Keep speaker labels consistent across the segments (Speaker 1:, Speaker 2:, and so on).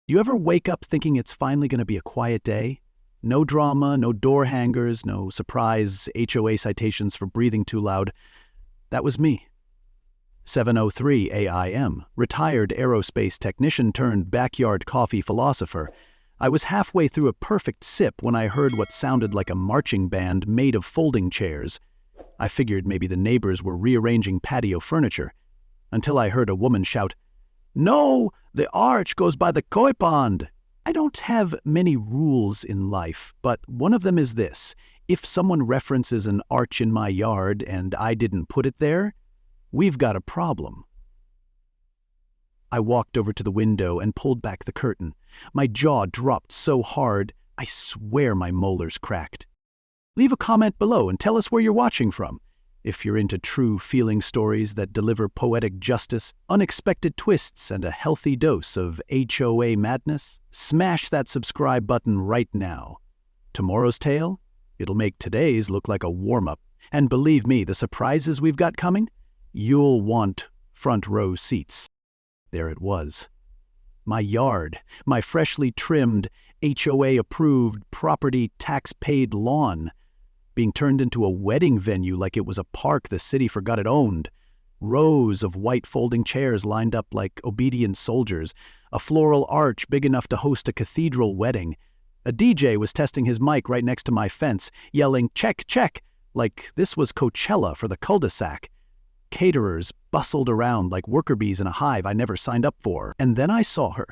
Speaker 1: You ever wake up thinking it's finally going to be a quiet day? No drama, no door hangers, no surprise HOA citations for breathing too loud. That was me. 7:03 AIM, retired aerospace technician turned backyard coffee philosopher. I was halfway through a perfect sip when I heard what sounded like a marching band made of folding chairs. I figured maybe the neighbors were rearranging patio furniture, until I heard a woman shout, "No, the arch goes by the koi pond." I don't have many rules in life, but one of them is this. If someone references an arch in my yard and I didn't put it there, we've got a problem. I walked over to the window and pulled back the curtain. My jaw dropped so hard, I swear my molars cracked. Leave a comment below and tell us where you're watching from. If you're into true feeling stories that deliver poetic justice, unexpected twists, and a healthy dose of HOA madness, smash that subscribe button right now. Tomorrow's tale? It'll make today's look like a warm-up. And believe me, the surprises we've got coming? You'll want front row seats. There it was. My yard, my freshly trimmed, HOA-approved, property tax-paid lawn, being turned into a wedding venue like it was a park the city forgot it owned. Rows of white folding chairs lined up like obedient soldiers, a floral arch big enough to host a cathedral wedding. A DJ was testing his mic right next to my fence, yelling, "Check, check," like this was Coachella for the cul-de-sac. Caterers bustled around like worker bees in a hive I never signed up for. And then I saw her,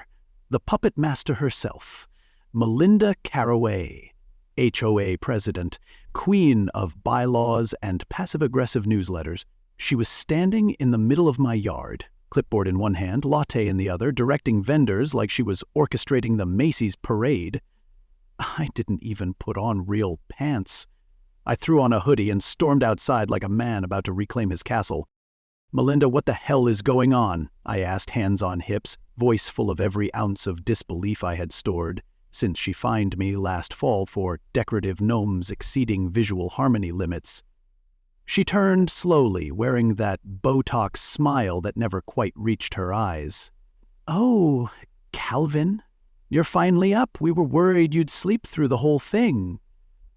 Speaker 1: the puppet master herself, Melinda Caraway, HOA president, queen of bylaws and passive-aggressive newsletters. She was standing in the middle of my yard, clipboard in one hand, latte in the other, directing vendors like she was orchestrating the Macy's parade. I didn't even put on real pants. I threw on a hoodie and stormed outside like a man about to reclaim his castle. "Melinda, what the hell is going on?" I asked, hands on hips, voice full of every ounce of disbelief I had stored since she fined me last fall for decorative gnomes exceeding visual harmony limits. She turned slowly, wearing that Botox smile that never quite reached her eyes. "Oh, Calvin, you're finally up. We were worried you'd sleep through the whole thing."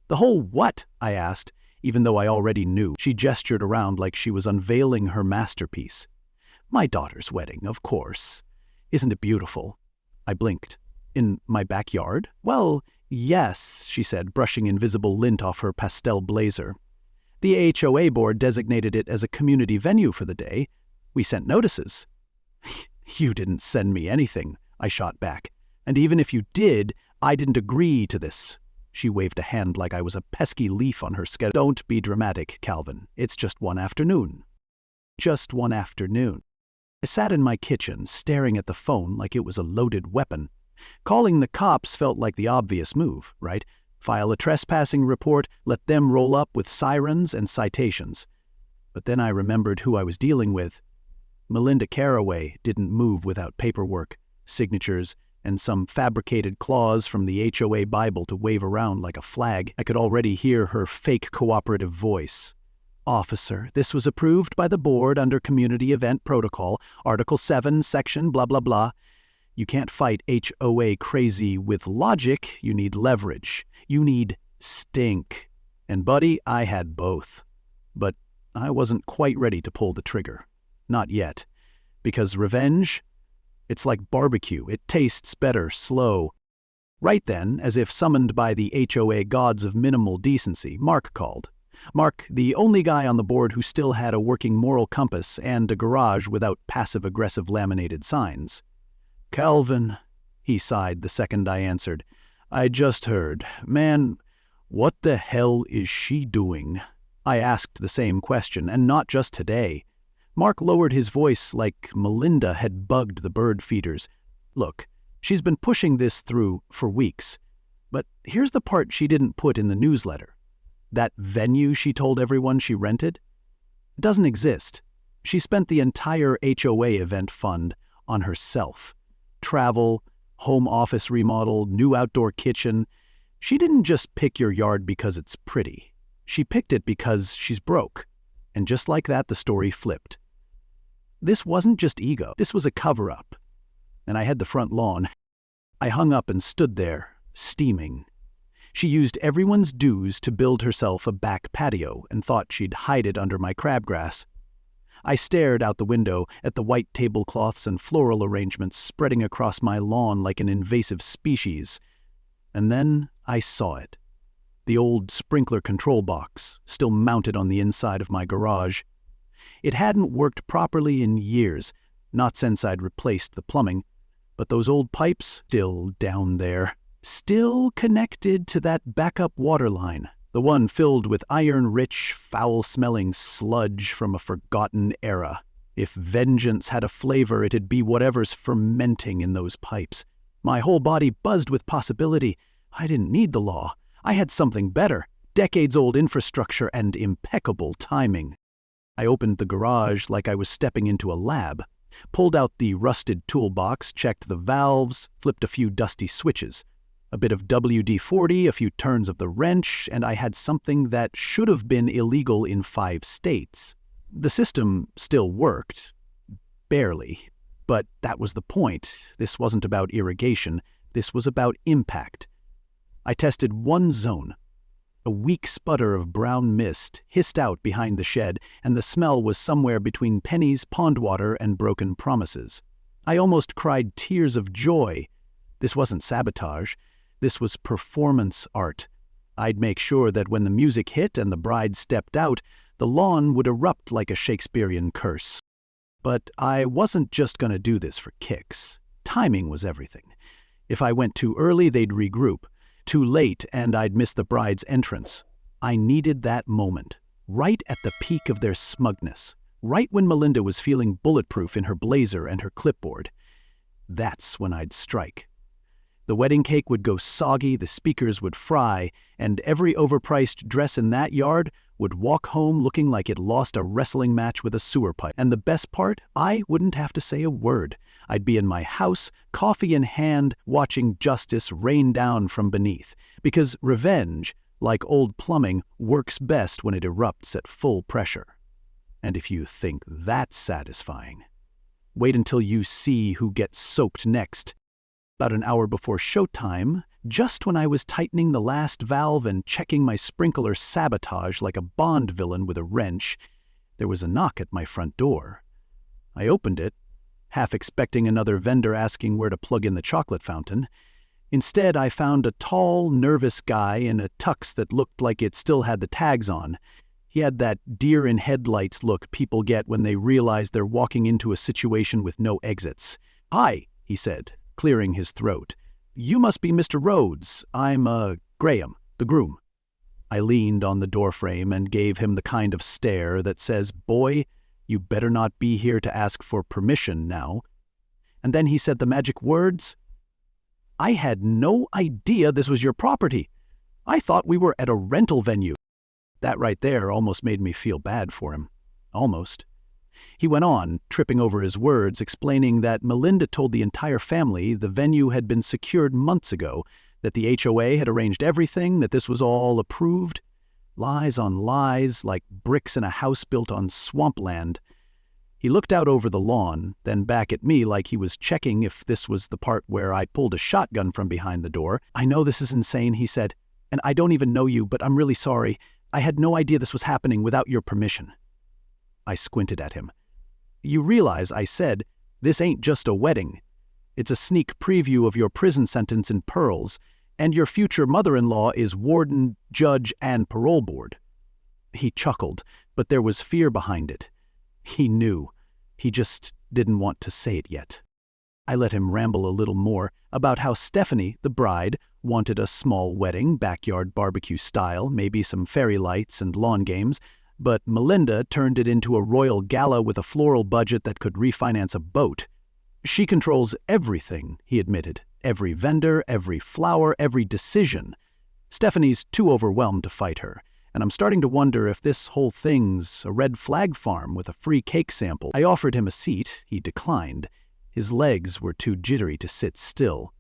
Speaker 1: "The whole what?" I asked, even though I already knew. She gestured around like she was unveiling her masterpiece. "My daughter's wedding, of course. Isn't it beautiful?" I blinked. "In my backyard?" "Well, yes," she said, brushing invisible lint off her pastel blazer. "The HOA board designated it as a community venue for the day. We sent notices." "You didn't send me anything," I shot back. "And even if you did, I didn't agree to this." She waved a hand like I was a pesky leaf on her schedule. "Don't be dramatic, Calvin. It's just one afternoon." Just one afternoon. I sat in my kitchen, staring at the phone like it was a loaded weapon. Calling the cops felt like the obvious move, right? File a trespassing report, let them roll up with sirens and citations. But then I remembered who I was dealing with. Melinda Caraway didn't move without paperwork, signatures, and some fabricated clause from the HOA Bible to wave around like a flag. I could already hear her fake cooperative voice. "Officer, this was approved by the board under Community Event Protocol, Article 7, Section blah blah blah. You can't fight HOA crazy with logic, you need leverage. You need stink." And buddy, I had both. But I wasn't quite ready to pull the trigger. Not yet. Because revenge? It's like barbecue. It tastes better slow. Right then, as if summoned by the HOA gods of minimal decency, Mark called. Mark, the only guy on the board who still had a working moral compass and a garage without passive-aggressive laminated signs. "Calvin," he sighed the second I answered. "I just heard. Man, what the hell is she doing?" I asked the same question, and not just today. Mark lowered his voice like Melinda had bugged the bird feeders. "Look, she's been pushing this through for weeks. But here's the part she didn't put in the newsletter. That venue she told everyone she rented? It doesn't exist. She spent the entire HOA event fund on herself. Travel, home office remodel, new outdoor kitchen. She didn't just pick your yard because it's pretty. She picked it because she's broke. And just like that, the story flipped. This wasn't just ego. This was a cover-up. And I had the front lawn. I hung up and stood there, steaming. She used everyone's dues to build herself a back patio and thought she'd hide it under my crabgrass. I stared out the window at the white tablecloths and floral arrangements spreading across my lawn like an invasive species. And then I saw it. The old sprinkler control box, still mounted on the inside of my garage. It hadn't worked properly in years, not since I'd replaced the plumbing, but those old pipes still down there, still connected to that backup water line, the one filled with iron-rich, foul-smelling sludge from a forgotten era. If vengeance had a flavor, it'd be whatever's fermenting in those pipes. My whole body buzzed with possibility. I didn't need the law. I had something better, decades-old infrastructure and impeccable timing. I opened the garage like I was stepping into a lab, pulled out the rusted toolbox, checked the valves, flipped a few dusty switches. A bit of WD-40, a few turns of the wrench, and I had something that should have been illegal in 5 states. The system still worked. Barely. But that was the point. This wasn't about irrigation. This was about impact. I tested one zone. A weak sputter of brown mist hissed out behind the shed, and the smell was somewhere between pennies, pond water, and broken promises. I almost cried tears of joy. This wasn't sabotage. This was performance art. I'd make sure that when the music hit and the bride stepped out, the lawn would erupt like a Shakespearean curse. But I wasn't just going to do this for kicks. Timing was everything. If I went too early, they'd regroup. Too late, and I'd miss the bride's entrance. I needed that moment, right at the peak of their smugness, right when Melinda was feeling bulletproof in her blazer and her clipboard. That's when I'd strike. The wedding cake would go soggy, the speakers would fry, and every overpriced dress in that yard would walk home looking like it lost a wrestling match with a sewer pipe. And the best part, I wouldn't have to say a word. I'd be in my house, coffee in hand, watching justice rain down from beneath. Because revenge, like old plumbing, works best when it erupts at full pressure. And if you think that's satisfying, wait until you see who gets soaked next. About an hour before showtime, just when I was tightening the last valve and checking my sprinkler sabotage like a Bond villain with a wrench, there was a knock at my front door. I opened it, half expecting another vendor asking where to plug in the chocolate fountain. Instead, I found a tall, nervous guy in a tux that looked like it still had the tags on. He had that deer-in-headlights look people get when they realize they're walking into a situation with no exits. "Hi," he said, clearing his throat. "You must be Mr. Rhodes. I'm, Graham, the groom." I leaned on the doorframe and gave him the kind of stare that says, "Boy, you better not be here to ask for permission now." And then he said the magic words, "I had no idea this was your property. I thought we were at a rental venue." That right there almost made me feel bad for him. Almost. He went on, tripping over his words, explaining that Melinda told the entire family the venue had been secured months ago, that the HOA had arranged everything, that this was all approved. Lies on lies, like bricks in a house built on swampland. He looked out over the lawn, then back at me like he was checking if this was the part where I pulled a shotgun from behind the door. "I know this is insane," he said, "and I don't even know you, but I'm really sorry. I had no idea this was happening without your permission." I squinted at him. "You realize," I said, "this ain't just a wedding. It's a sneak preview of your prison sentence in Pearls, and your future mother-in-law is warden, judge, and parole board." He chuckled, but there was fear behind it. He knew. He just didn't want to say it yet. I let him ramble a little more about how Stephanie, the bride, wanted a small wedding, backyard barbecue style, maybe some fairy lights and lawn games, but Melinda turned it into a royal gala with a floral budget that could refinance a boat. "She controls everything," he admitted. "Every vendor, every flower, every decision. Stephanie's too overwhelmed to fight her, and I'm starting to wonder if this whole thing's a red flag farm with a free cake sample." I offered him a seat. He declined. His legs were too jittery to sit still.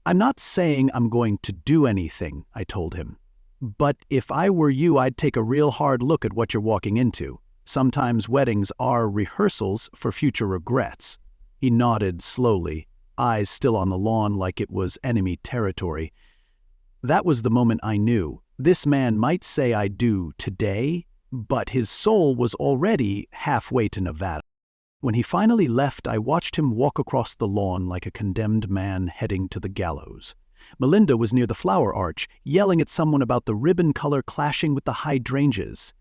Speaker 1: "I'm not saying I'm going to do anything," I told him. "But if I were you, I'd take a real hard look at what you're walking into. Sometimes weddings are rehearsals for future regrets." He nodded slowly. eyes still on the lawn like it was enemy territory. That was the moment I knew. This man might say I do today, but his soul was already halfway to Nevada. When he finally left, I watched him walk across the lawn like a condemned man heading to the gallows. Melinda was near the flower arch, yelling at someone about the ribbon color clashing with the hydrangeas.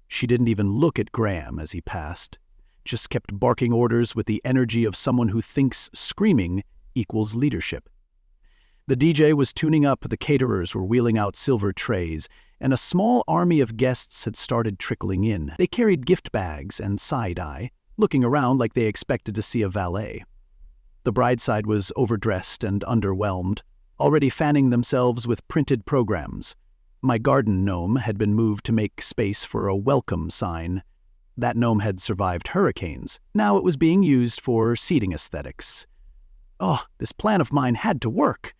Speaker 1: She didn't even look at Graham as he passed, just kept barking orders with the energy of someone who thinks screaming equals leadership. The DJ was tuning up, the caterers were wheeling out silver trays, and a small army of guests had started trickling in. They carried gift bags and side-eye, looking around like they expected to see a valet. The bride side was overdressed and underwhelmed, already fanning themselves with printed programs. My garden gnome had been moved to make space for a welcome sign. That gnome had survived hurricanes. Now it was being used for seating aesthetics. Oh, this plan of mine had to work!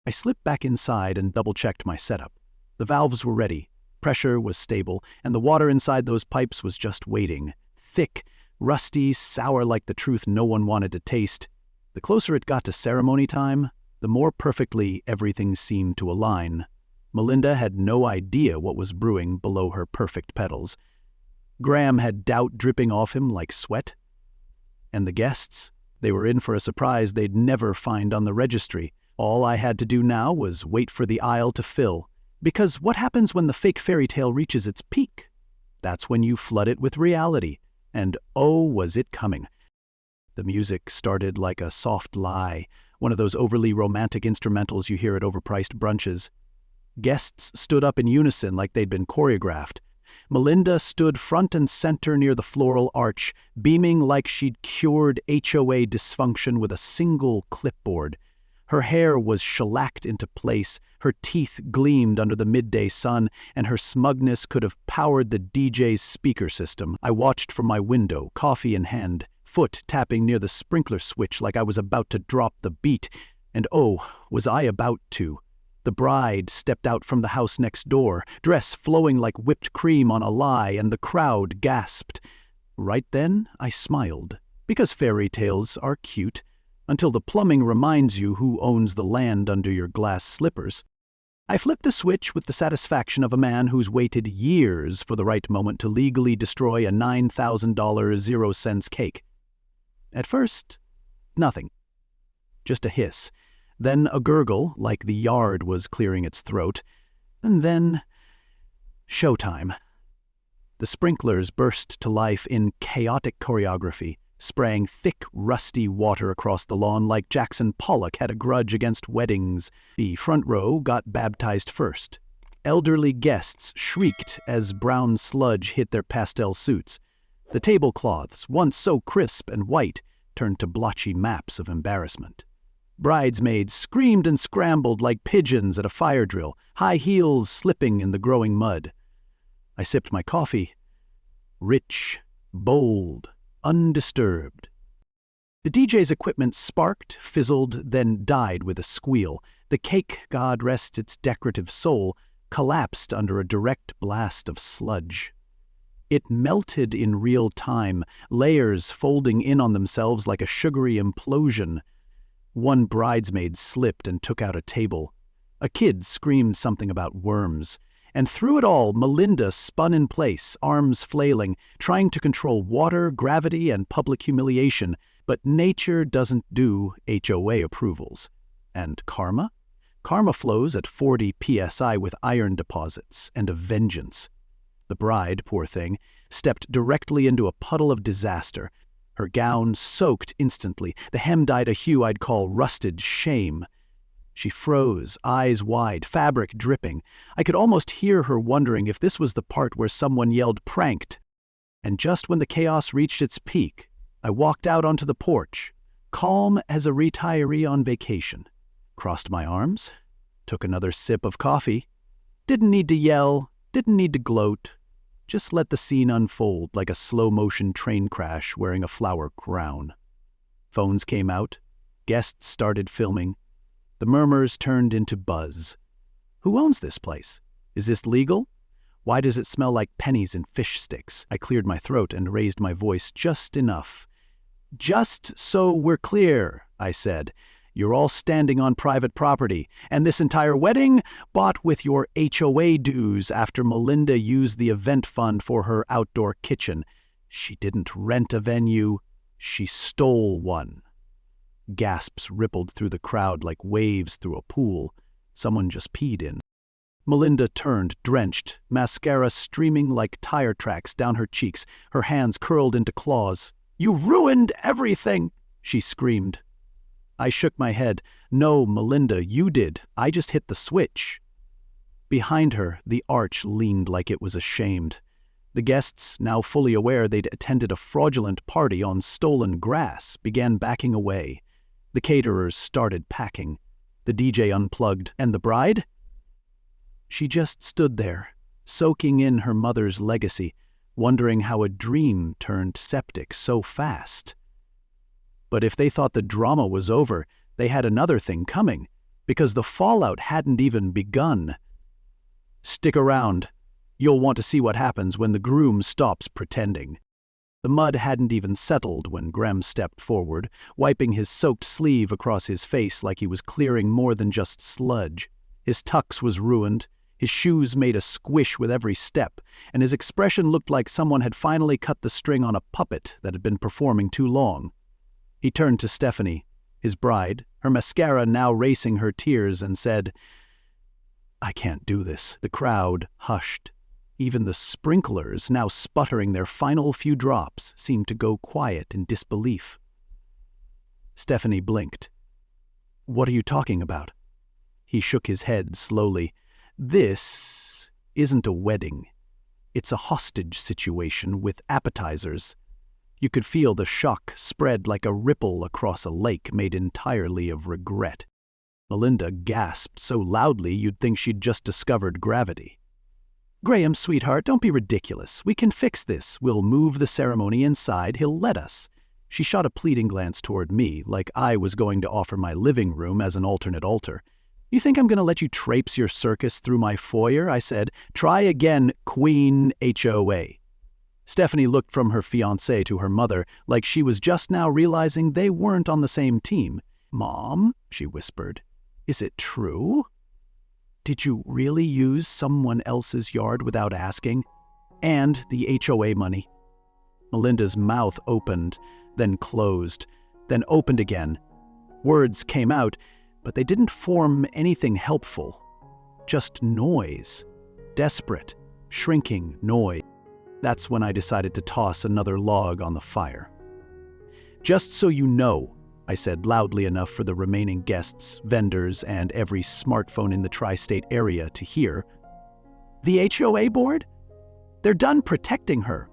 Speaker 1: I slipped back inside and double-checked my setup. The valves were ready, pressure was stable, and the water inside those pipes was just waiting. Thick, rusty, sour like the truth no one wanted to taste. The closer it got to ceremony time, the more perfectly everything seemed to align. Melinda had no idea what was brewing below her perfect petals. Graham had doubt dripping off him like sweat. And the guests? They were in for a surprise they'd never find on the registry. All I had to do now was wait for the aisle to fill. Because what happens when the fake fairy tale reaches its peak? That's when you flood it with reality. And oh, was it coming. The music started like a soft lie, one of those overly romantic instrumentals you hear at overpriced brunches. Guests stood up in unison like they'd been choreographed. Melinda stood front and center near the floral arch, beaming like she'd cured HOA dysfunction with a single clipboard. Her hair was shellacked into place, her teeth gleamed under the midday sun, and her smugness could have powered the DJ's speaker system. I watched from my window, coffee in hand, foot tapping near the sprinkler switch like I was about to drop the beat. And oh, was I about to. The bride stepped out from the house next door, dress flowing like whipped cream on a lie, and the crowd gasped. Right then, I smiled, because fairy tales are cute, until the plumbing reminds you who owns the land under your glass slippers. I flipped the switch with the satisfaction of a man who's waited years for the right moment to legally destroy a $9,000 0-cent cake. At first, nothing. Just a hiss. Then a gurgle, like the yard was clearing its throat. And then showtime. The sprinklers burst to life in chaotic choreography, spraying thick, rusty water across the lawn like Jackson Pollock had a grudge against weddings. The front row got baptized first. Elderly guests shrieked as brown sludge hit their pastel suits. The tablecloths, once so crisp and white, turned to blotchy maps of embarrassment. Bridesmaids screamed and scrambled like pigeons at a fire drill, high heels slipping in the growing mud. I sipped my coffee. Rich, bold, undisturbed. The DJ's equipment sparked, fizzled, then died with a squeal. The cake, God rest its decorative soul, collapsed under a direct blast of sludge. It melted in real time, layers folding in on themselves like a sugary implosion. One bridesmaid slipped and took out a table. A kid screamed something about worms. And through it all, Melinda spun in place, arms flailing, trying to control water, gravity, and public humiliation. But nature doesn't do HOA approvals. And karma? Karma flows at 40 psi with iron deposits and a vengeance. The bride, poor thing, stepped directly into a puddle of disaster. Her gown soaked instantly, the hem dyed a hue I'd call rusted shame. She froze, eyes wide, fabric dripping. I could almost hear her wondering if this was the part where someone yelled pranked. And just when the chaos reached its peak, I walked out onto the porch, calm as a retiree on vacation. Crossed my arms, took another sip of coffee. Didn't need to yell, didn't need to gloat. Just let the scene unfold like a slow-motion train crash wearing a flower crown. Phones came out. Guests started filming. The murmurs turned into buzz. Who owns this place? Is this legal? Why does it smell like pennies and fish sticks? I cleared my throat and raised my voice just enough. Just so we're clear, I said. "You're all standing on private property, and this entire wedding bought with your HOA dues after Melinda used the event fund for her outdoor kitchen. She didn't rent a venue, she stole one." Gasps rippled through the crowd like waves through a pool someone just peed in. Melinda turned, drenched, mascara streaming like tire tracks down her cheeks, her hands curled into claws. "You ruined everything!" she screamed. I shook my head. "No, Melinda, you did. I just hit the switch." Behind her, the arch leaned like it was ashamed. The guests, now fully aware they'd attended a fraudulent party on stolen grass, began backing away. The caterers started packing. The DJ unplugged. And the bride? She just stood there, soaking in her mother's legacy, wondering how a dream turned septic so fast. But if they thought the drama was over, they had another thing coming, because the fallout hadn't even begun. "Stick around. You'll want to see what happens when the groom stops pretending." The mud hadn't even settled when Graham stepped forward, wiping his soaked sleeve across his face like he was clearing more than just sludge. His tux was ruined, his shoes made a squish with every step, and his expression looked like someone had finally cut the string on a puppet that had been performing too long. He turned to Stephanie, his bride, her mascara now racing her tears, and said, "I can't do this." The crowd hushed. Even the sprinklers, now sputtering their final few drops, seemed to go quiet in disbelief. Stephanie blinked. "What are you talking about?" He shook his head slowly. "This isn't a wedding. It's a hostage situation with appetizers." You could feel the shock spread like a ripple across a lake made entirely of regret. Melinda gasped so loudly you'd think she'd just discovered gravity. "Graham, sweetheart, don't be ridiculous. We can fix this. We'll move the ceremony inside. He'll let us." She shot a pleading glance toward me, like I was going to offer my living room as an alternate altar. "You think I'm going to let you traipse your circus through my foyer?" I said. "Try again, Queen HOA." Stephanie looked from her fiancé to her mother like she was just now realizing they weren't on the same team. "Mom," she whispered, "is it true? Did you really use someone else's yard without asking? And the HOA money?" Melinda's mouth opened, then closed, then opened again. Words came out, but they didn't form anything helpful. Just noise. Desperate, shrinking noise. That's when I decided to toss another log on the fire. "Just so you know," I said loudly enough for the remaining guests, vendors, and every smartphone in the tri-state area to hear, "the HOA board? They're done protecting her.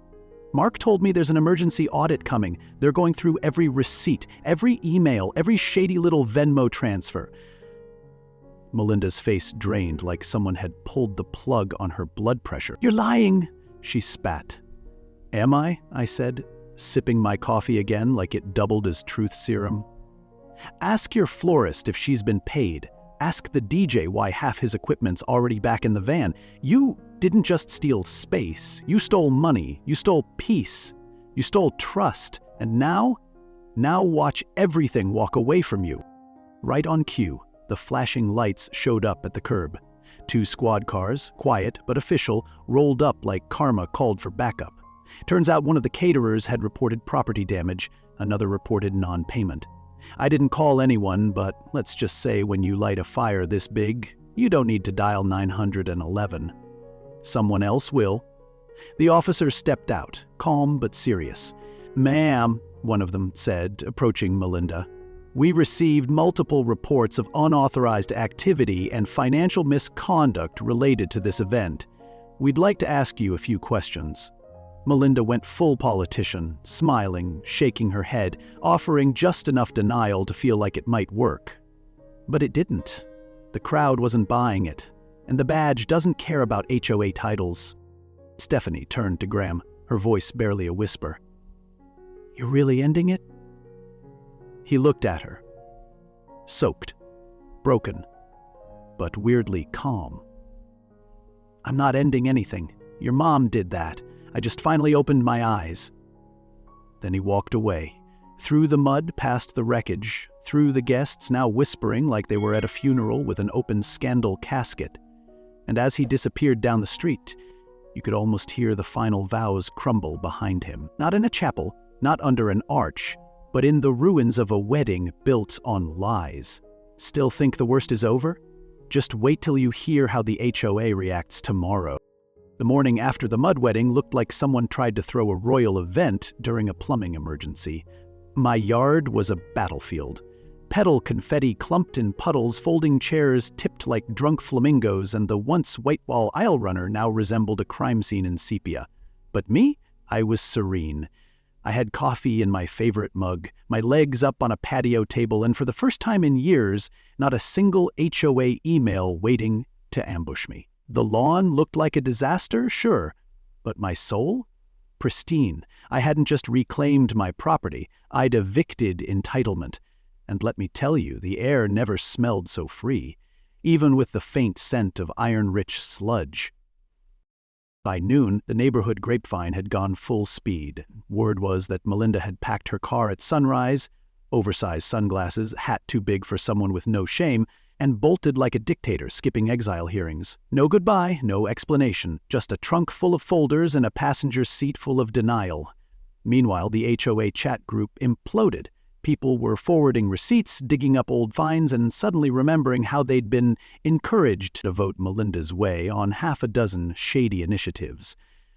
Speaker 1: Mark told me there's an emergency audit coming. They're going through every receipt, every email, every shady little Venmo transfer." Melinda's face drained like someone had pulled the plug on her blood pressure. "You're lying," she spat. "Am I?" I said, sipping my coffee again like it doubled as truth serum. "Ask your florist if she's been paid. Ask the DJ why half his equipment's already back in the van. You didn't just steal space. You stole money. You stole peace. You stole trust. And now watch everything walk away from you." Right on cue, the flashing lights showed up at the curb. 2 squad cars, quiet but official, rolled up like karma called for backup. Turns out one of the caterers had reported property damage, another reported non-payment. I didn't call anyone, but let's just say when you light a fire this big, you don't need to dial 911. Someone else will. The officer stepped out, calm but serious. "Ma'am," one of them said, approaching Melinda, "we received multiple reports of unauthorized activity and financial misconduct related to this event. We'd like to ask you a few questions." Melinda went full politician, smiling, shaking her head, offering just enough denial to feel like it might work. But it didn't. The crowd wasn't buying it, and the badge doesn't care about HOA titles. Stephanie turned to Graham, her voice barely a whisper. "You're really ending it?" He looked at her. Soaked, broken, but weirdly calm. "I'm not ending anything. Your mom did that. I just finally opened my eyes." Then he walked away, through the mud past the wreckage, through the guests, now whispering like they were at a funeral with an open scandal casket. And as he disappeared down the street, you could almost hear the final vows crumble behind him. Not in a chapel, not under an arch, but in the ruins of a wedding built on lies. Still think the worst is over? Just wait till you hear how the HOA reacts tomorrow. The morning after the mud wedding looked like someone tried to throw a royal event during a plumbing emergency. My yard was a battlefield. Petal confetti clumped in puddles, folding chairs tipped like drunk flamingos, and the once white wall aisle runner now resembled a crime scene in sepia. But me? I was serene. I had coffee in my favorite mug, my legs up on a patio table, and for the first time in years, not a single HOA email waiting to ambush me. The lawn looked like a disaster, sure, but my soul? Pristine. I hadn't just reclaimed my property, I'd evicted entitlement. And let me tell you, the air never smelled so free, even with the faint scent of iron-rich sludge. By noon, the neighborhood grapevine had gone full speed. Word was that Melinda had packed her car at sunrise, oversized sunglasses, hat too big for someone with no shame, and bolted like a dictator skipping exile hearings. No goodbye, no explanation, just a trunk full of folders and a passenger seat full of denial. Meanwhile, the HOA chat group imploded. People were forwarding receipts, digging up old fines, and suddenly remembering how they'd been encouraged to vote Melinda's way on half a dozen shady initiatives.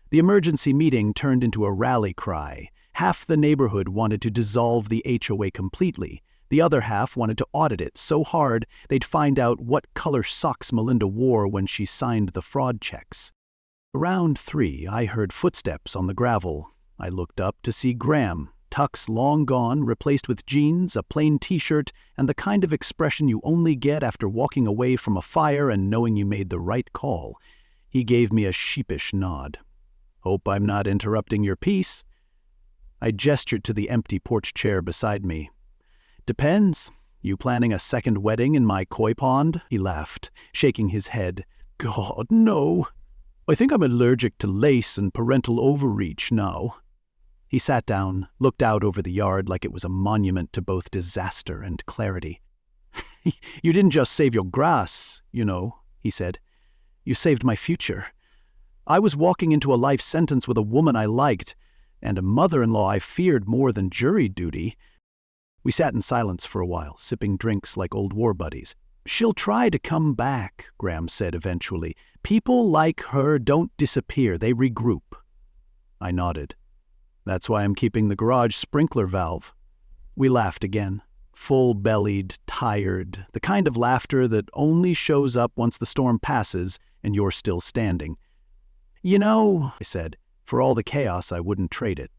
Speaker 1: The emergency meeting turned into a rally cry. Half the neighborhood wanted to dissolve the HOA completely. The other half wanted to audit it so hard they'd find out what color socks Melinda wore when she signed the fraud checks. Around 3, I heard footsteps on the gravel. I looked up to see Graham. Tux long gone, replaced with jeans, a plain t-shirt, and the kind of expression you only get after walking away from a fire and knowing you made the right call. He gave me a sheepish nod. "Hope I'm not interrupting your peace." I gestured to the empty porch chair beside me. "Depends. You planning a second wedding in my koi pond?" He laughed, shaking his head. "God, no. I think I'm allergic to lace and parental overreach now." He sat down, looked out over the yard like it was a monument to both disaster and clarity. "You didn't just save your grass, you know," he said. "You saved my future. I was walking into a life sentence with a woman I liked, and a mother-in-law I feared more than jury duty." We sat in silence for a while, sipping drinks like old war buddies. "She'll try to come back," Graham said eventually. "People like her don't disappear, they regroup." I nodded. "That's why I'm keeping the garage sprinkler valve." We laughed again, full-bellied, tired, the kind of laughter that only shows up once the storm passes and you're still standing. "You know," I said, "for all the chaos, I wouldn't trade it.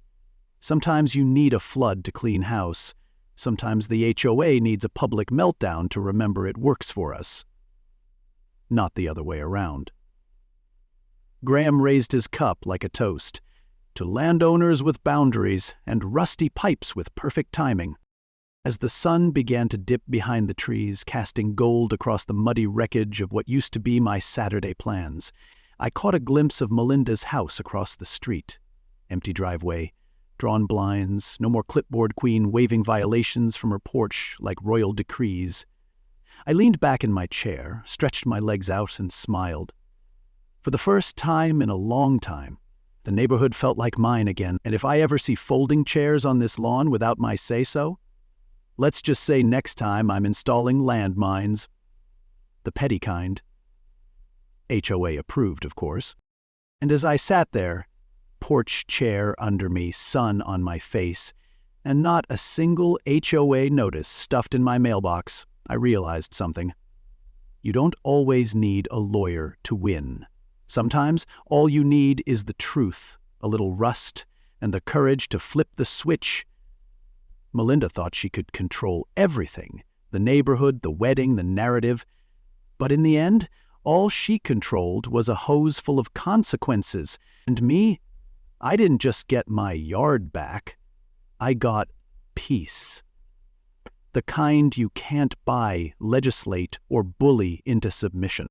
Speaker 1: Sometimes you need a flood to clean house. Sometimes the HOA needs a public meltdown to remember it works for us. Not the other way around." Graham raised his cup like a toast. "To landowners with boundaries and rusty pipes with perfect timing." As the sun began to dip behind the trees, casting gold across the muddy wreckage of what used to be my Saturday plans, I caught a glimpse of Melinda's house across the street. Empty driveway, drawn blinds, no more clipboard queen waving violations from her porch like royal decrees. I leaned back in my chair, stretched my legs out, and smiled. For the first time in a long time, the neighborhood felt like mine again, and if I ever see folding chairs on this lawn without my say-so, let's just say next time I'm installing landmines. The petty kind. HOA approved, of course. And as I sat there, porch chair under me, sun on my face, and not a single HOA notice stuffed in my mailbox, I realized something. You don't always need a lawyer to win. Sometimes all you need is the truth, a little rust, and the courage to flip the switch. Melinda thought she could control everything, the neighborhood, the wedding, the narrative. But in the end, all she controlled was a hose full of consequences. And me, I didn't just get my yard back. I got peace. The kind you can't buy, legislate, or bully into submission.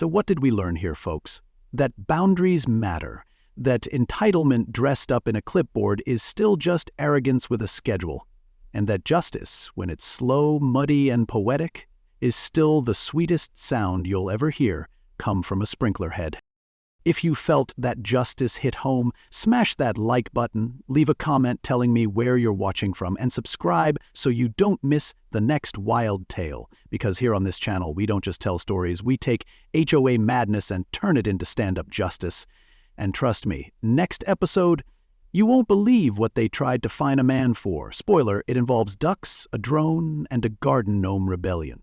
Speaker 1: So what did we learn here, folks? That boundaries matter, that entitlement dressed up in a clipboard is still just arrogance with a schedule, and that justice, when it's slow, muddy, and poetic, is still the sweetest sound you'll ever hear come from a sprinkler head. If you felt that justice hit home, smash that like button, leave a comment telling me where you're watching from, and subscribe so you don't miss the next wild tale. Because here on this channel, we don't just tell stories, we take HOA madness and turn it into stand-up justice. And trust me, next episode, you won't believe what they tried to fine a man for. Spoiler, it involves ducks, a drone, and a garden gnome rebellion.